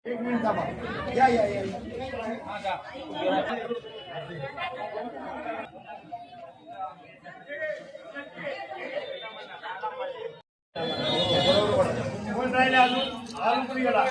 एक मिनिट थांबा. या या या कोण राहिले अजून अजून कुणी गेला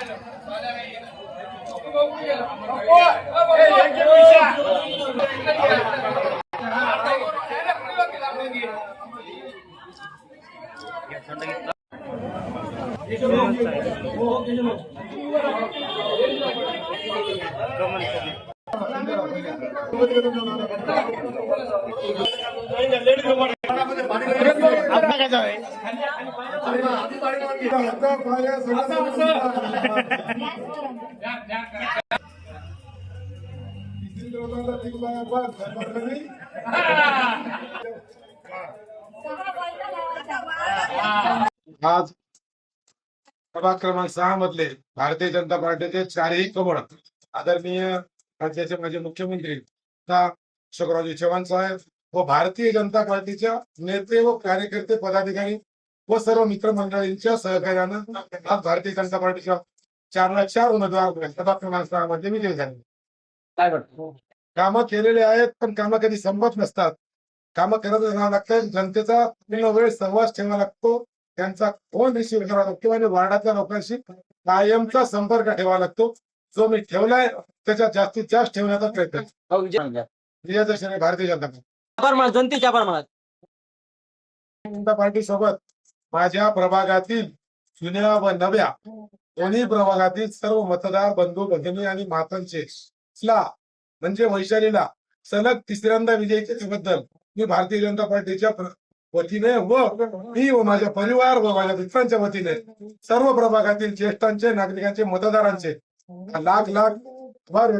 आज प्रभाग क्रमांक 6 मधले भारतीय जनता पार्टीचे चारही कमळ आदरणीय राज्याचे माजी मुख्यमंत्री अशोकरावजी चव्हाण साहेब व भारतीय जनता पार्टीच्या नेते व कार्यकर्ते पदाधिकारी व सर्व मित्रमंडळींच्या सहकार्यानं आज भारतीय जनता पार्टीच्या 4 उमेदवार प्रभाग क्रमांक 6 मध्ये विजयी झाले. काय वाटतं? कामं केलेले आहेत पण कामं कधी संपत नसतात. कामं करत राहावं लागतं. जनतेचा पूर्ण वेळ सहवास ठेवावा लागतो. त्यांचा फोन रिसिव्ह करावा लागतो आणि वार्डातल्या लोकांशी कायमचा संपर्क ठेवावा लागतो. जो मी ठेवलाय त्याच्यात जास्तीत जास्त ठेवण्याचा प्रयत्न. विजयाचा श्रेय भारतीय जनता पार्टी. जनतेच्या जनता पार्टी सोबत माझ्या प्रभागातील जुन्या व नव्या दोन्ही प्रभागातील सर्व मतदार बंधू भगिनी आणि मातांचे म्हणजे वैशालीला सलग तिसऱ्यांदा विजयी केल्याबद्दल मी भारतीय जनता पार्टीच्या वतीने व मी व माझ्या परिवार व माझ्या मित्रांच्या वतीने सर्व प्रभागातील ज्येष्ठांचे नागरिकांचे मतदारांचे लाख लाख आभार